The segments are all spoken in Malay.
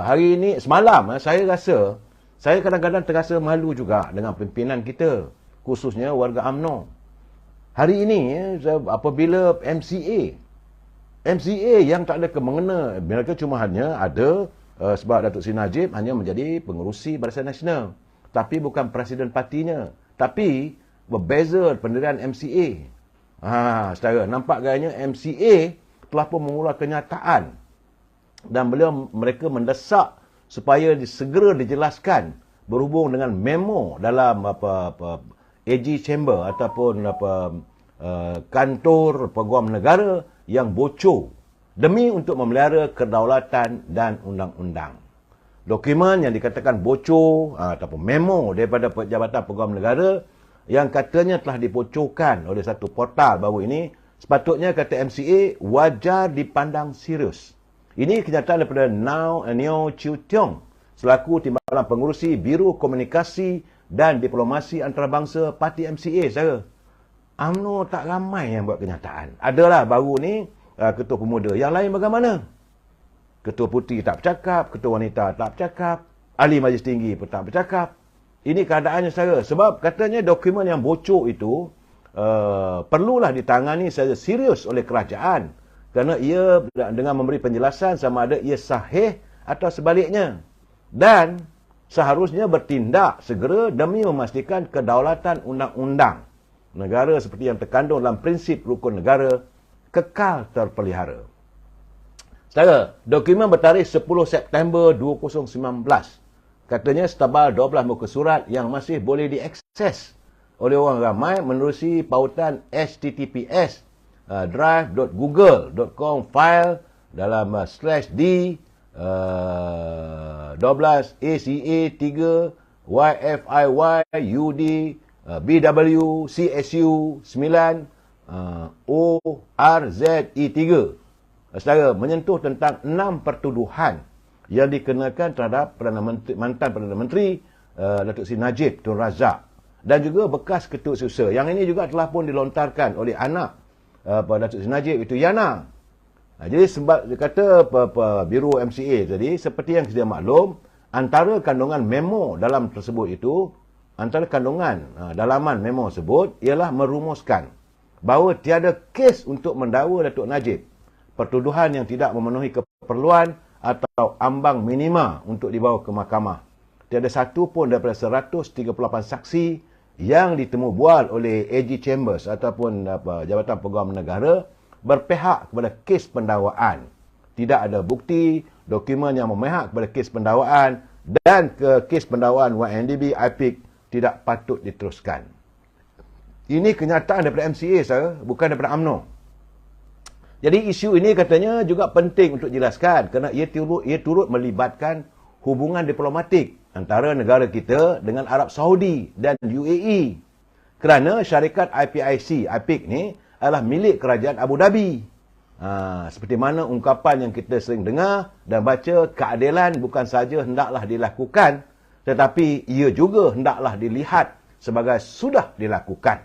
hari ini, semalam, saya kadang-kadang terasa malu juga dengan pimpinan kita, khususnya warga UMNO. Hari ini, apabila MCA yang tak ada kemengena, mereka cuma hanya ada, sebab Datuk Seri Najib hanya menjadi pengerusi Barisan Nasional. Tapi bukan presiden partinya. Tapi, berbeza pendirian MCA. Saudara, nampak gayanya MCA telah pun mengeluarkan kenyataan. Dan mereka mendesak supaya segera dijelaskan berhubung dengan memo dalam AG Chamber ataupun kantor peguam negara yang bocor demi untuk memelihara kedaulatan dan undang-undang. Dokumen yang dikatakan bocor ataupun memo daripada Jabatan Peguam Negara yang katanya telah dibocorkan oleh satu portal baru ini, sepatutnya kata MCA wajar dipandang serius. Ini kenyataan daripada Neo Chiu Tiong selaku Timbalan Pengurusi Biro Komunikasi dan Diplomasi Antarabangsa Parti MCA, saudara. UMNO tak ramai yang buat kenyataan. Adalah baru ni Ketua Pemuda. Yang lain bagaimana? Ketua Puteri tak bercakap, Ketua Wanita tak bercakap, Ahli Majlis Tinggi pun tak bercakap. Ini keadaannya, saudara. Sebab katanya dokumen yang bocor itu perlulah ditangani secara serius oleh kerajaan. Kerana ia dengan memberi penjelasan sama ada ia sahih atau sebaliknya. Dan seharusnya bertindak segera demi memastikan kedaulatan undang-undang negara seperti yang terkandung dalam prinsip rukun negara kekal terpelihara. Saudara, dokumen bertarikh 10 September 2019. Katanya setebal 12 muka surat yang masih boleh diakses oleh orang ramai menerusi pautan https drive.google.com file dalam /d 12 ACA 3 YFIY UD BW CSU 9 ORZE 3. Saudara, menyentuh tentang 6 pertuduhan yang dikenakan terhadap mantan Perdana Menteri Datuk Seri Najib Tun Razak dan juga bekas Ketua Setiausaha. Yang ini juga telah pun dilontarkan oleh anak Datuk Seri Najib, itu Yana. Jadi sebab dia kata Biro MCA tadi, seperti yang kita maklum, antara kandungan memo dalam tersebut itu, antara kandungan dalaman memo tersebut ialah merumuskan bahawa tiada kes untuk mendakwa Datuk Najib, pertuduhan yang tidak memenuhi keperluan atau ambang minima untuk dibawa ke mahkamah. Tiada satu pun daripada 138 saksi yang ditemu bual oleh AG Chambers ataupun Jabatan Peguam Negara berpihak kepada kes pendakwaan. Tidak ada bukti, dokumen yang memihak kepada kes pendakwaan dan kes pendakwaan YNDB IPIC tidak patut diteruskan. Ini kenyataan daripada MCA, saudara, bukan daripada UMNO. Jadi isu ini katanya juga penting untuk jelaskan kerana ia turut melibatkan hubungan diplomatik antara negara kita dengan Arab Saudi dan UAE. Kerana syarikat IPIC ni adalah milik kerajaan Abu Dhabi. Seperti mana ungkapan yang kita sering dengar dan baca, keadilan bukan saja hendaklah dilakukan, tetapi ia juga hendaklah dilihat sebagai sudah dilakukan.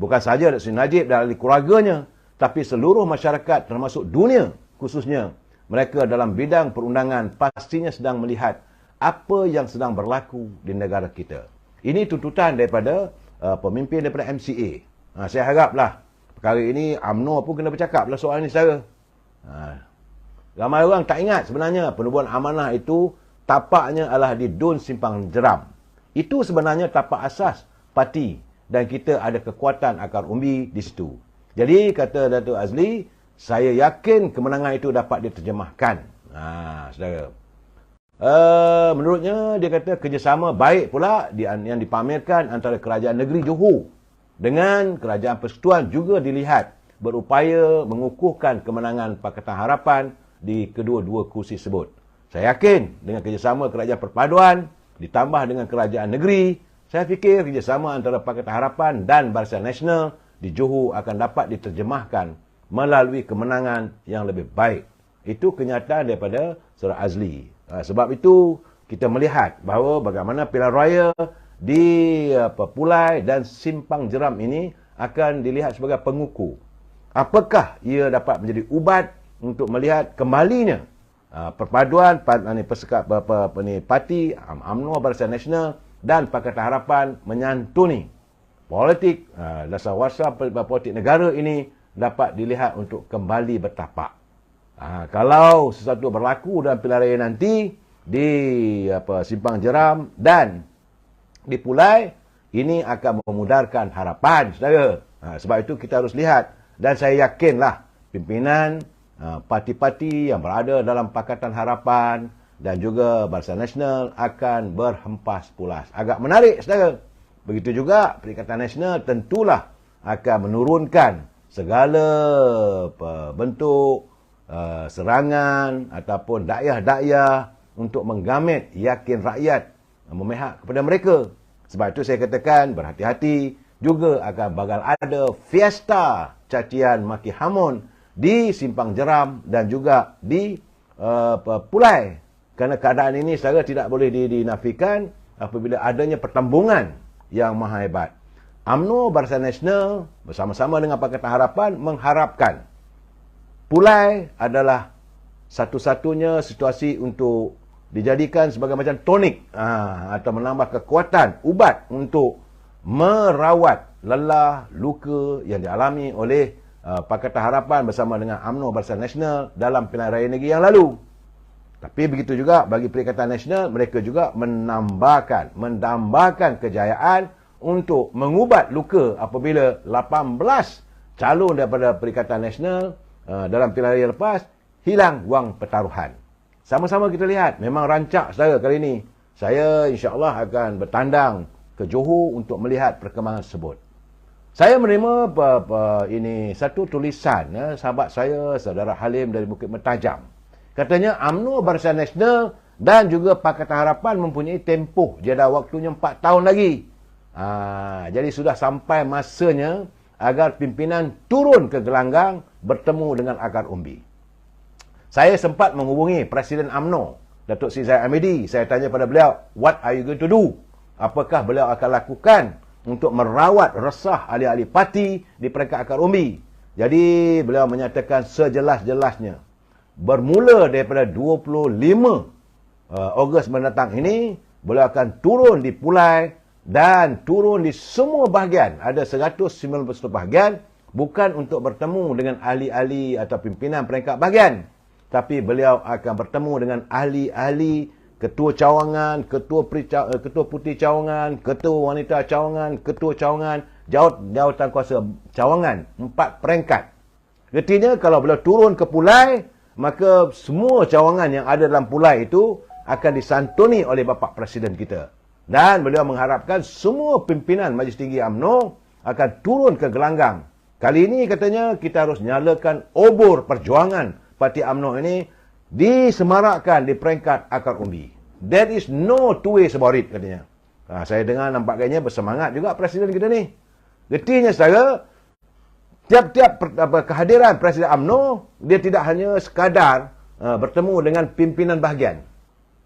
Bukan saja Datuk Seri Najib dan ahli keluarganya, tapi seluruh masyarakat termasuk dunia khususnya. Mereka dalam bidang perundangan pastinya sedang melihat apa yang sedang berlaku di negara kita. Ini tuntutan daripada pemimpin daripada MCA. Saya haraplah perkara ini UMNO pun kena bercakap lah soal ini, saudara. Ramai orang tak ingat sebenarnya penubuhan amanah itu tapaknya adalah di Dun Simpang Jeram. Itu sebenarnya tapak asas parti dan kita ada kekuatan akar umbi di situ. Jadi kata Datuk Azli, saya yakin kemenangan itu dapat diterjemahkan. Saudara. Menurutnya dia kata kerjasama baik pula yang dipamerkan antara Kerajaan Negeri Johor dengan Kerajaan Persekutuan juga dilihat berupaya mengukuhkan kemenangan Pakatan Harapan di kedua-dua kursi tersebut. Saya yakin dengan kerjasama Kerajaan Perpaduan ditambah dengan Kerajaan Negeri, saya fikir kerjasama antara Pakatan Harapan dan Barisan Nasional di Johor akan dapat diterjemahkan melalui kemenangan yang lebih baik. Itu kenyataan daripada Saudara Azli. Sebab itu kita melihat bahawa bagaimana pilihan raya di Pulai dan Simpang Jeram ini akan dilihat sebagai pengukur. Apakah ia dapat menjadi ubat untuk melihat kembalinya perpaduan parti UMNO Barisan Nasional dan Pakatan Harapan menyantuni politik dasar politik negara ini dapat dilihat untuk kembali bertapak. Kalau sesuatu berlaku dalam pilihan raya nanti di Simpang Jeram dan di Pulai, ini akan memudarkan harapan, saudara. Sebab itu kita harus lihat, dan saya yakinlah pimpinan parti-parti yang berada dalam Pakatan Harapan dan juga Barisan Nasional akan berhempas pulas. Agak menarik, saudara. Begitu juga Perikatan Nasional tentulah akan menurunkan segala bentuk serangan ataupun dakyah-dakyah untuk menggamit yakin rakyat memihak kepada mereka. Sebab itu saya katakan berhati-hati, juga akan bakal ada fiesta cacian maki hamun di Simpang Jeram dan juga di Pulai. Kerana keadaan ini saya tidak boleh dinafikan apabila adanya pertembungan yang maha hebat. UMNO Barisan Nasional bersama-sama dengan Pakatan Harapan mengharapkan Pulai adalah satu-satunya situasi untuk dijadikan sebagai macam tonik atau menambah kekuatan ubat untuk merawat lelah, luka yang dialami oleh Pakatan Harapan bersama dengan UMNO Barisan Nasional dalam pilihan raya negeri yang lalu. Tapi begitu juga bagi Perikatan Nasional, mereka juga mendambakan kejayaan untuk mengubat luka apabila 18 calon daripada Perikatan Nasional dalam pilihan raya lepas hilang wang pertaruhan. Sama-sama kita lihat, memang rancak saudara kali ini. Saya insya-Allah akan bertandang ke Johor untuk melihat perkembangan tersebut. Saya menerima ini satu tulisan sahabat saya, saudara Halim dari Bukit Mertajam. Katanya UMNO Barisan Nasional dan juga Pakatan Harapan mempunyai tempoh jadah waktunya 4 tahun lagi. Jadi sudah sampai masanya agar pimpinan turun ke gelanggang bertemu dengan akar umbi. Saya sempat menghubungi Presiden UMNO, Datuk Seri Zahid Hamidi. Saya tanya pada beliau, what are you going to do? Apakah beliau akan lakukan untuk merawat resah ahli-ahli parti di peringkat akar umbi? Jadi beliau menyatakan sejelas-jelasnya, bermula daripada 25 Ogos mendatang ini, beliau akan turun di Pulai dan turun di semua bahagian. Ada 190 bahagian, bukan untuk bertemu dengan ahli-ahli atau pimpinan peringkat bahagian, tapi beliau akan bertemu dengan ahli-ahli ketua cawangan, ketua putih cawangan, ketua wanita cawangan, ketua cawangan, jawatan kuasa cawangan, 4 peringkat. Artinya kalau beliau turun ke Pulai, maka semua cawangan yang ada dalam Pulai itu akan disantuni oleh Bapak Presiden kita. Dan beliau mengharapkan semua pimpinan Majlis Tinggi UMNO akan turun ke gelanggang. Kali ini katanya kita harus nyalakan obor perjuangan Parti UMNO ini disemarakkan di peringkat akar umbi. There is no two ways about it, katanya. Saya dengar nampaknya bersemangat juga Presiden kita ni. Getinya saudara, tiap-tiap kehadiran Presiden UMNO, dia tidak hanya sekadar bertemu dengan pimpinan bahagian.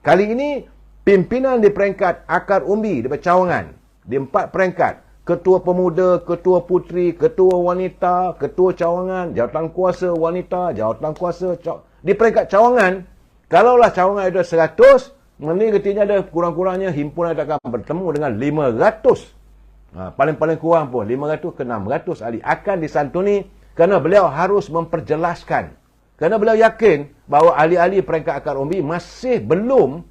Kali ini pimpinan di peringkat akar umbi, di cawangan, di 4 peringkat. Ketua pemuda, ketua putri, ketua wanita, ketua cawangan, jawatan kuasa wanita, jawatan kuasa di peringkat cawangan. Kalaulah cawangan ada 100, ini ketika ada kurang-kurangnya himpunan akan bertemu dengan 500. Paling-paling kurang pun 500 ke 600 ahli akan disantuni kerana beliau harus memperjelaskan. Kerana beliau yakin bahawa ahli-ahli peringkat akar umbi masih belum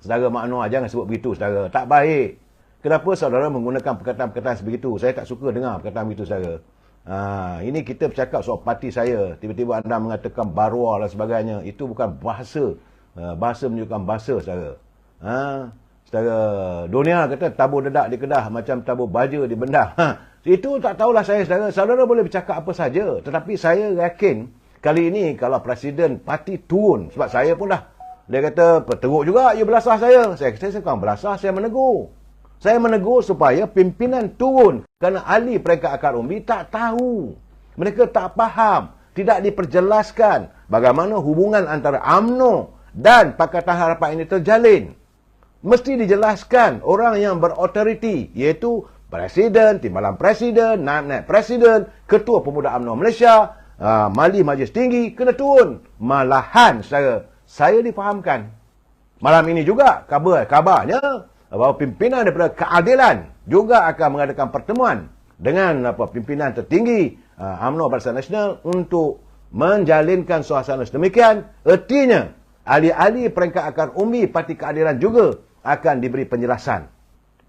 saudara makna, jangan sebut begitu saudara. Tak baik. Kenapa saudara menggunakan perkataan-perkataan sebegitu? Saya tak suka dengar perkataan begitu saudara. Ini kita bercakap soal parti saya. Tiba-tiba anda mengatakan barua dan sebagainya. Itu bukan bahasa. Bahasa menunjukkan bahasa saudara. Saudara, dunia kata tabur dedak di Kedah macam tabur baja di Bendar. Itu tak tahulah saya saudara. Saudara boleh bercakap apa saja. Tetapi saya yakin kali ini kalau Presiden parti turun. Sebab saya pun dah. Dia kata, teruk juga, ia belasah saya. Saya kata, saya bukan belasah, saya menegur. Saya menegur supaya pimpinan turun. Kerana ahli peringkat akar umbi tak tahu. Mereka tak faham. Tidak diperjelaskan bagaimana hubungan antara UMNO dan Pakatan Harapan ini terjalin. Mesti dijelaskan orang yang berautoriti, iaitu Presiden, Timbalan Presiden, Naib-Naib Presiden, Ketua Pemuda UMNO Malaysia, Mali Majlis Tinggi kena turun. Malahan saya difahamkan. Malam ini juga kabarnya bahawa pimpinan daripada keadilan juga akan mengadakan pertemuan dengan pimpinan tertinggi UMNO Barisan Nasional untuk menjalinkan suasana sedemikian. Ertinya ahli-ahli peringkat akar umbi Parti Keadilan juga akan diberi penjelasan.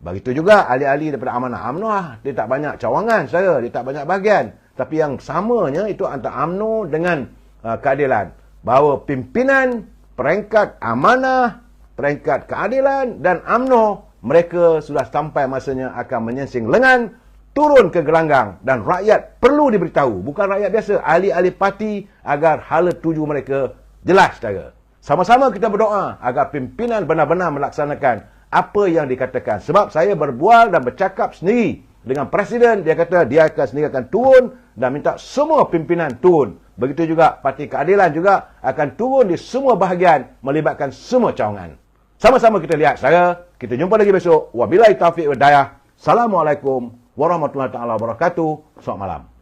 Begitu juga ahli-ahli daripada Amanah UMNO, dia tak banyak cawangan dia tak banyak bahagian. Tapi yang samanya itu antara UMNO dengan keadilan. Bahawa pimpinan peringkat Amanah, peringkat keadilan dan UMNO, mereka sudah sampai masanya akan menyingsing lengan, turun ke gelanggang, dan rakyat perlu diberitahu, bukan rakyat biasa, ahli-ahli parti, agar hala tuju mereka jelas saja. Sama-sama kita berdoa agar pimpinan benar-benar melaksanakan apa yang dikatakan. Sebab saya berbual dan bercakap sendiri dengan Presiden, dia kata dia akan sendiri akan turun dan minta semua pimpinan turun. Begitu juga Parti Keadilan juga akan turun di semua bahagian, melibatkan semua cawangan. Sama-sama kita lihat saja. Kita jumpa lagi besok. Wabillahi taufiq wal hidayah. Assalamualaikum warahmatullahi wabarakatuh. Selamat malam.